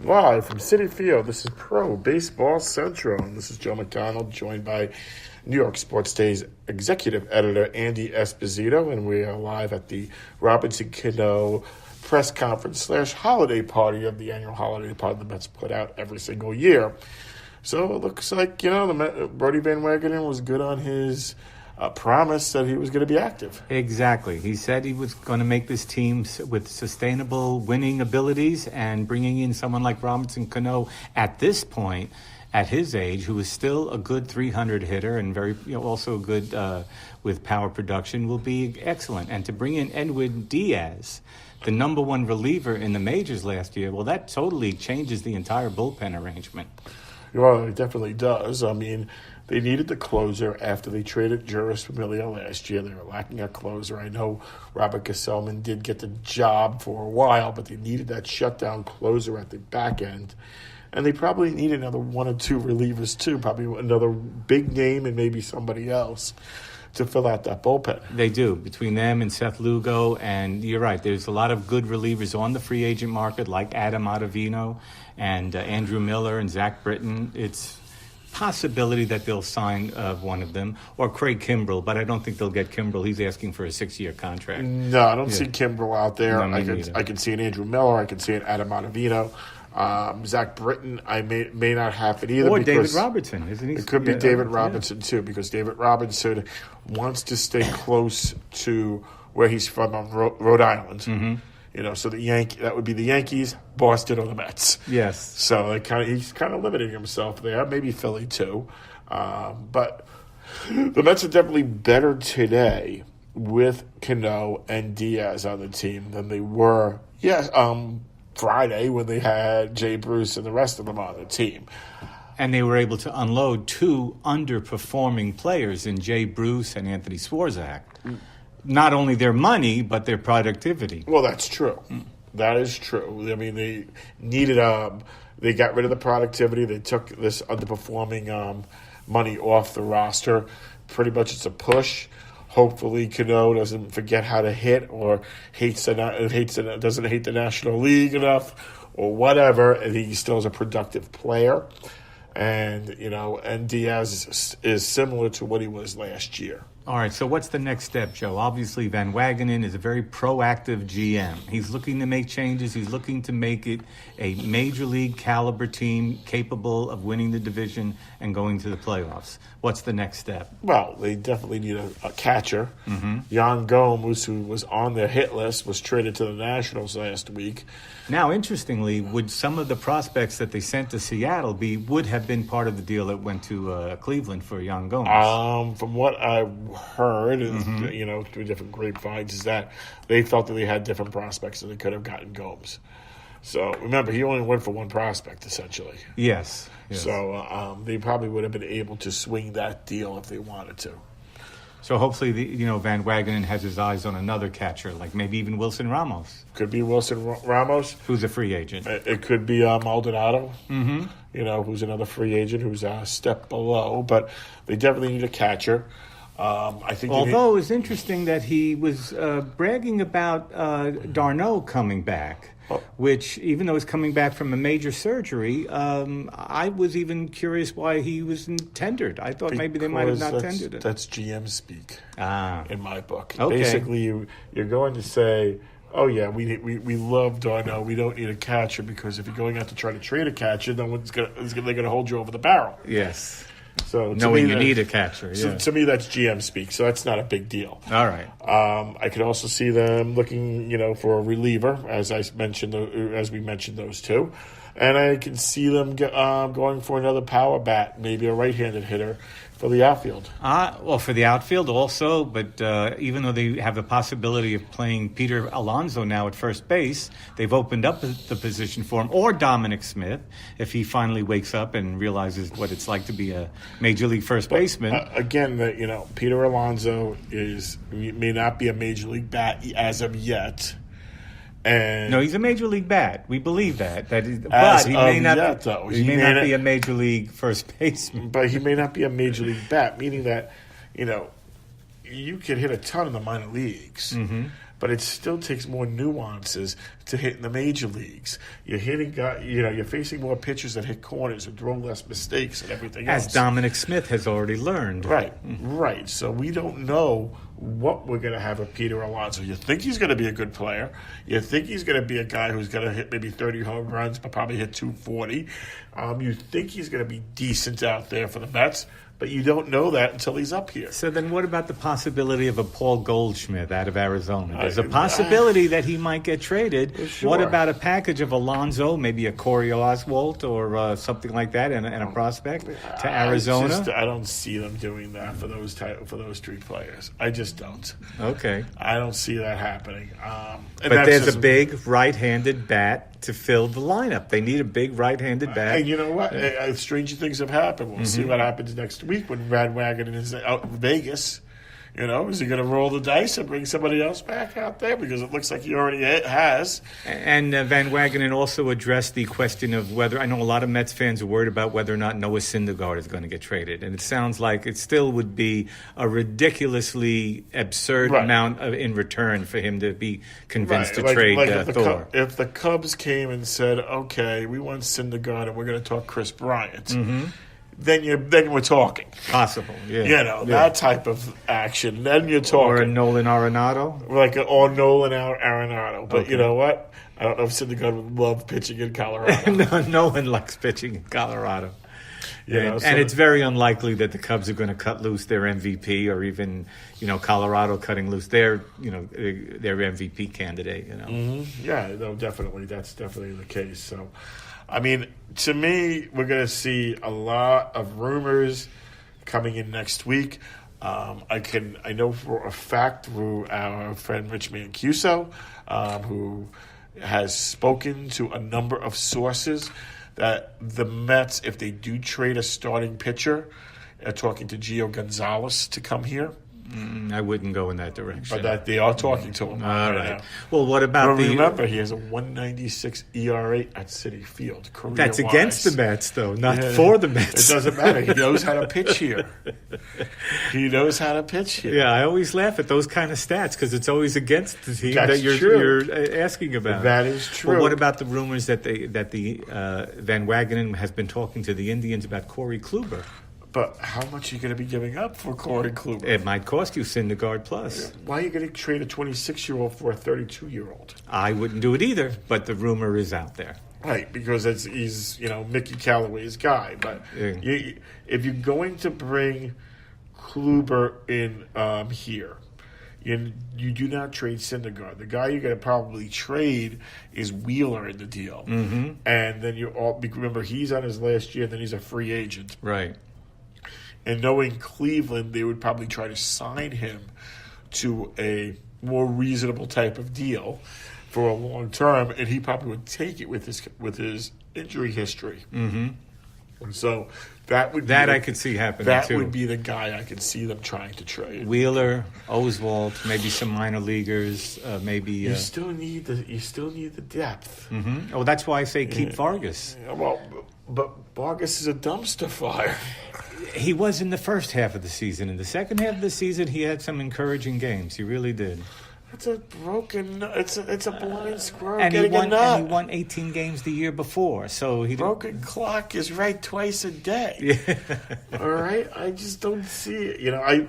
Live from Citi Field, this is Pro Baseball Central, and this is Joe McDonald, joined by New York Sports Day's executive editor, Andy Esposito, and we are live at the Robinson Cano press conference / holiday party of the annual holiday party the Mets put out every single year. So it looks like, Brody Van Wagenen was good on his promise that he was going to be active. Exactly. He said he was going to make this team with sustainable winning abilities, and bringing in someone like Robinson Cano at this point, at his age, who is still a good 300 hitter and very, also good with power production, will be excellent. And to bring in Edwin Diaz, the number one reliever in the majors last year, well, that totally changes the entire bullpen arrangement. Well, it definitely does. I mean, they needed the closer after they traded Juris Familia last year. They were lacking a closer. I know Robert Gesellman did get the job for a while, but they needed that shutdown closer at the back end. And they probably need another one or two relievers, too, probably another big name and maybe somebody else to fill out that bullpen. They do, between them and Seth Lugo. And you're right, there's a lot of good relievers on the free agent market, like Adam Ottavino and Andrew Miller and Zach Britton. It's possibility that they'll sign one of them, or Craig Kimbrell, but I don't think they'll get Kimbrell. He's asking for a 6-year contract. No, I don't see Kimbrell out there. No, I can see an Andrew Miller. I can see an Adam Ottavino. Zach Britton, I may not have it either. Or David Robertson, isn't he? It could be David Robinson, too, because David Robinson wants to stay close to where he's from on Rhode Island. Mm-hmm. So that would be the Yankees, Boston, or the Mets. Yes. So he's kind of limiting himself there. Maybe Philly too, but the Mets are definitely better today with Cano and Diaz on the team than they were. Friday when they had Jay Bruce and the rest of them on the team. And they were able to unload two underperforming players in Jay Bruce and Anthony Swarzak. Not only their money, but their productivity. Well, that's true. That is true. I mean, they needed they got rid of the productivity. They took this underperforming money off the roster. Pretty much it's a push. Hopefully Cano doesn't forget how to hit, or doesn't hate the National League enough, or whatever, and he still is a productive player. And, and Diaz is similar to what he was last year. All right, so what's the next step, Joe? Obviously, Van Wagenen is a very proactive GM. He's looking to make changes. He's looking to make it a major league caliber team capable of winning the division and going to the playoffs. What's the next step? Well, they definitely need a catcher. Mm-hmm. Yan Gomes, who was on their hit list, was traded to the Nationals last week. Now, interestingly, would some of the prospects that they sent to Seattle would have been part of the deal that went to Cleveland for Yan Gomes? From what I heard, through different grapevines, is that they felt that they had different prospects that they could have gotten Gomes. So remember, he only went for one prospect, essentially. Yes. So they probably would have been able to swing that deal if they wanted to. So hopefully, Van Wagenen has his eyes on another catcher, like maybe even Wilson Ramos. Could be Wilson Ramos, who's a free agent. It could be Maldonado, who's another free agent who's a step below. But they definitely need a catcher. I think. Although it's interesting that he was bragging about d'Arnaud coming back. Which, even though he's coming back from a major surgery, I was even curious why he wasn't tendered. I thought maybe they might have not tendered it. That's GM speak in my book. Okay. Basically, you're going to say, oh, yeah, we love d'Arnaud. We don't need a catcher, because if you're going out to try to trade a catcher, then they're going to hold you over the barrel. Yes. So knowing you need a catcher. Yeah. So to me, that's GM speak. So that's not a big deal. All right. I could also see them looking, for a reliever, as we mentioned those two, and I can see them going for another power bat, maybe a right-handed hitter for the outfield. For the outfield also, but even though they have the possibility of playing Peter Alonso now at first base, they've opened up the position for him, or Dominic Smith, if he finally wakes up and realizes what it's like to be a major league first baseman. Again, Peter Alonso may not be a major league bat as of yet. No, he's a major league bat. We believe that. But he may not be a major league first baseman. But he may not be a major league bat, meaning that, you could hit a ton in the minor leagues. Mm-hmm. but it still takes more nuances to hit in the major leagues. You're hitting, you're facing more pitchers that hit corners and throw less mistakes and everything else. As Dominic Smith has already learned. Right. So we don't know what we're going to have with Peter Alonso. You think he's going to be a good player. You think he's going to be a guy who's going to hit maybe 30 home runs, but probably hit 240. You think he's going to be decent out there for the Mets, but you don't know that until he's up here. So then what about the possibility of a Paul Goldschmidt out of Arizona? There's a possibility that he might get traded. Sure. What about a package of Alonso, maybe a Corey Oswalt or something like that, and a prospect to Arizona? I don't see them doing that for those three players. I just don't. Okay. I don't see that happening. But there's a big right-handed bat to fill the lineup. They need a big right-handed bat. And you know what? Stranger things have happened. We'll see what happens next week when Van Wagenen is out in Vegas. Is he going to roll the dice and bring somebody else back out there? Because it looks like he already has. And Van Wagenen also addressed the question of whether, I know a lot of Mets fans are worried about whether or not Noah Syndergaard is going to get traded. And it sounds like it still would be a ridiculously absurd amount in return for him to be convinced to trade Thor. If the Cubs came and said, okay, we want Syndergaard and we're going to talk Chris Bryant, then we're talking. Possible, yeah. That type of action. Then you're talking. Or a Nolan Arenado? Or Nolan Arenado. But you know what? I don't know if Syndergaard would love pitching in Colorado. No one likes pitching in Colorado. And it's very unlikely that the Cubs are going to cut loose their MVP or even, Colorado cutting loose their MVP candidate, Yeah, no, definitely. That's definitely the case. So, I mean, to me, we're going to see a lot of rumors coming in next week. I know for a fact through our friend Rich Mancuso, who has spoken to a number of sources that the Mets, if they do trade a starting pitcher, are talking to Gio Gonzalez to come here. I wouldn't go in that direction. But that they are talking to him. All right. Now. Well, what about remember, he has a 1.96 ERA at Citi Field. That's against the Mets, though, not for the Mets. It doesn't matter. He knows how to pitch here. Yeah, I always laugh at those kind of stats because it's always against the team that you're asking about. That is true. Well, what about the rumors that the Van Wagenen has been talking to the Indians about Corey Kluber? But how much are you going to be giving up for Corey Kluber? It might cost you Syndergaard plus. Why are you going to trade a 26-year-old for a 32-year-old? I wouldn't do it either, but the rumor is out there. Right, because he's Mickey Callaway's guy. But if you're going to bring Kluber in here, you do not trade Syndergaard. The guy you're going to probably trade is Wheeler in the deal. Mm-hmm. And then remember, he's on his last year, and then he's a free agent. Right. And knowing Cleveland, they would probably try to sign him to a more reasonable type of deal for a long term, and he probably would take it with his injury history. Mm-hmm. And so that would I could see happening. That too. would be the guy I could see them trying to trade. Wheeler, Oswalt, maybe some minor leaguers, maybe. You still need the depth. Mm-hmm. Oh, that's why I say keep Vargas. Well, but Vargas is a dumpster fire. He was in the first half of the season. In the second half of the season, he had some encouraging games. He really did. It's a blind squirrel and getting a nut. And he won 18 games the year before. So broken clock is right twice a day. Yeah. All right? I just don't see it. I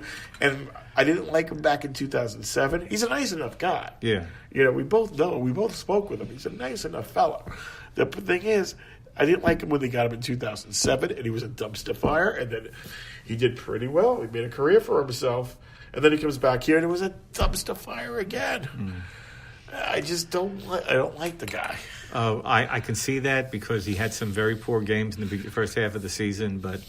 didn't like him back in 2007. He's a nice enough guy. Yeah. We both know. We both spoke with him. He's a nice enough fellow. The thing is, I didn't like him when they got him in 2007, and he was a dumpster fire, and then he did pretty well. He made a career for himself, and then he comes back here, and it was a dumpster fire again. I just don't like the guy. I can see that because he had some very poor games in the first half of the season, but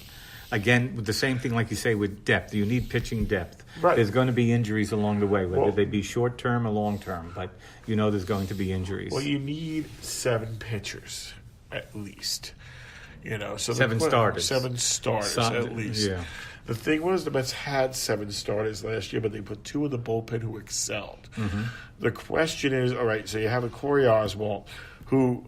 again, with the same thing like you say with depth. You need pitching depth. Right. There's going to be injuries along the way, whether they be short-term or long-term, but there's going to be injuries. Well, you need 7 pitchers. At least, so 7 starters. 7 starters at least. Yeah. The thing was, the Mets had 7 starters last year, but they put 2 in the bullpen who excelled. Mm-hmm. The question is, all right, so you have a Corey Oswalt, who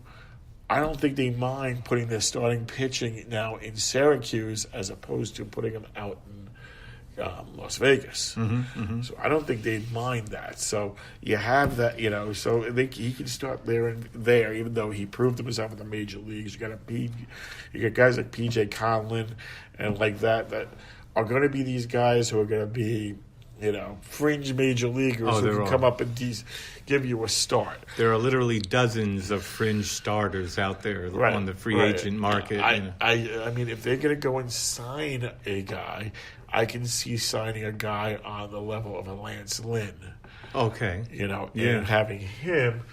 I don't think they mind putting their starting pitching now in Syracuse as opposed to putting him out in Las Vegas. So I don't think they'd mind that. So you have that, so I think he can start there and there, even though he proved himself in the major leagues. You got guys like P.J. Conlon and like that are going to be these guys who are going to be, fringe major leaguers who can come up and give you a start. There are literally dozens of fringe starters out there on the free agent market. I mean, if they're going to go and sign a guy, I can see signing a guy on the level of a Lance Lynn. Okay. And having him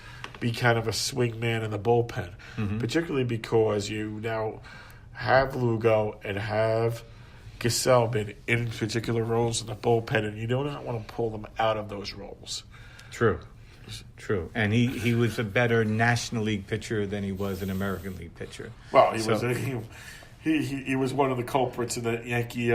be kind of a swing man in the bullpen, particularly because you now have Lugo and have Gesellman in particular roles in the bullpen, and you do not want to pull them out of those roles. True. And he was a better National League pitcher than he was an American League pitcher. Well, he was one of the culprits in the Yankee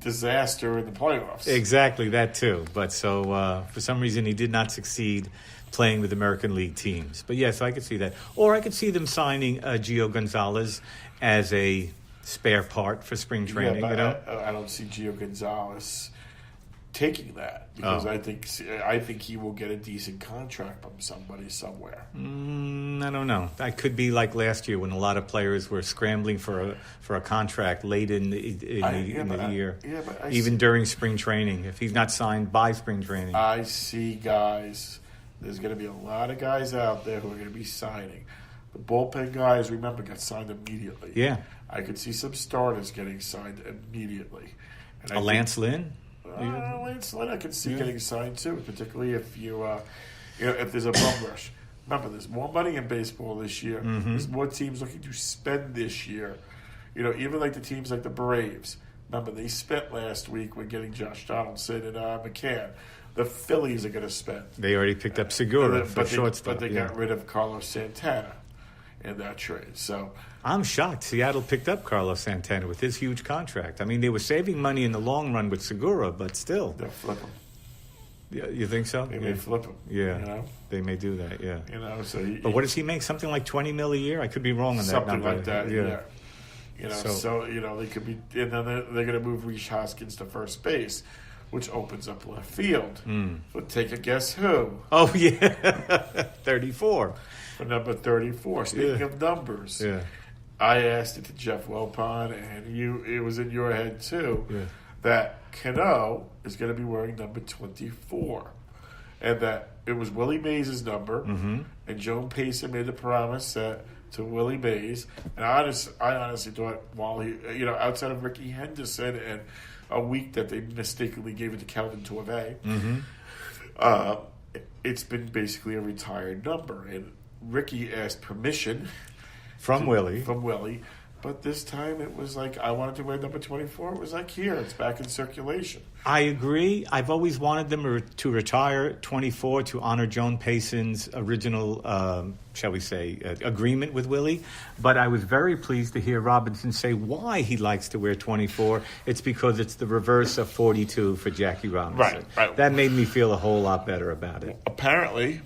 disaster in the playoffs. Exactly, that too. But for some reason he did not succeed playing with American League teams. But yes, I could see that. Or I could see them signing Gio Gonzalez as a spare part for spring training. Yeah, but I don't see Gio Gonzalez taking that because I think he will get a decent contract from somebody somewhere. I don't know. That could be like last year when a lot of players were scrambling for a contract late in the year. Even during spring training, if he's not signed by spring training. I see guys. There's going to be a lot of guys out there who are going to be signing. The bullpen guys, remember, got signed immediately. Yeah. I could see some starters getting signed immediately. And Lance Lynn? Lance Lynn I could see getting signed too, particularly if if there's a bum rush. Remember, there's more money in baseball this year. There's more teams looking to spend this year. Even like the teams like the Braves. Remember, they spent last week with getting Josh Donaldson and McCann. The Phillies are going to spend. They already picked up Segura for shortstop. But they got rid of Carlos Santana in that trade. So I'm shocked Seattle picked up Carlos Santana with his huge contract. I mean, they were saving money in the long run with Segura, but still. They'll flip him. Yeah, you think so? They may flip him. Yeah. They may do that, yeah. But what does he make? Something like $20 million a year? I could be wrong on that something number. Like that, yeah. They could be, and then they're going to move Rhys Hoskins to first base, which opens up left field. But take a guess who? Oh, yeah. 34. For number 34. Speaking of numbers, I asked it to Jeff Wilpon, and it was in your head too, that Cano is going to be wearing number 24. And that it was Willie Mays' number, and Joan Payson made the promise to Willie Mays. And I honestly thought, while he, outside of Ricky Henderson and a week that they mistakenly gave it to Calvin Torvey, it's been basically a retired number. And Ricky asked permission from Willie. But this time it was like, I wanted to wear number 24. It was like, here, it's back in circulation. I agree. I've always wanted them to retire 24 to honor Joan Payson's original, shall we say, agreement with Willie. But I was very pleased to hear Robinson say why he likes to wear 24. It's because it's the reverse of 42 for Jackie Robinson. Right. That made me feel a whole lot better about it. Apparently,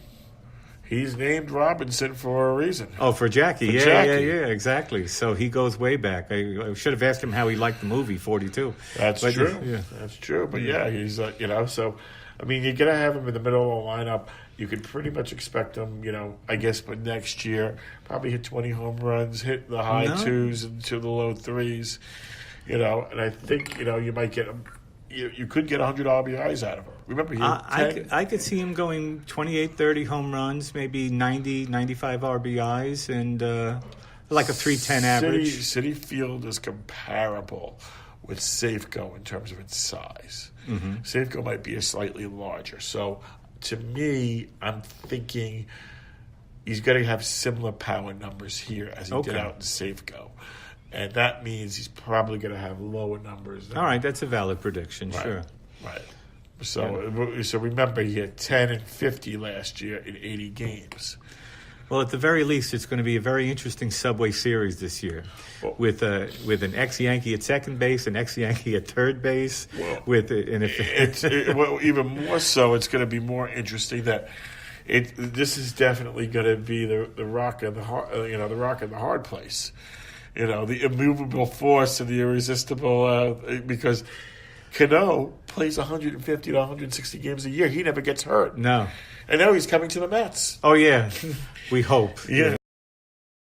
he's named Robinson for a reason. Oh, for Jackie. Yeah, exactly. So he goes way back. I should have asked him how he liked the movie 42. That's true. Yeah. That's true. But he's so I mean, you're going to have him in the middle of the lineup. You could pretty much expect him, I guess, but next year, probably hit 20 home runs, hit the high twos into the low threes, and I think, you might get him. You could get 100 RBIs out of him. Remember, I could see him going 28, 30 home runs, maybe 90, 95 RBIs, and like a 310 average. Citi Field is comparable with Safeco in terms of its size. Safeco might be a slightly larger. So, to me, I'm thinking he's going to have similar power numbers here as he did out in Safeco. And that means he's probably going to have lower numbers. All right, that's a valid prediction, sure. Right. So remember, he had 10 and 50 last year in 80 games. Well, at the very least, it's going to be a very interesting Subway Series this year, with an ex-Yankee at second base, an ex-Yankee at third base. Even more so, it's going to be more interesting that this is definitely going to be the rock and the hard, the rock and the hard place. The immovable force and the irresistible, because Cano plays 150 to 160 games a year. He never gets hurt. No. And now he's coming to the Mets. Oh, yeah. We hope. Yeah.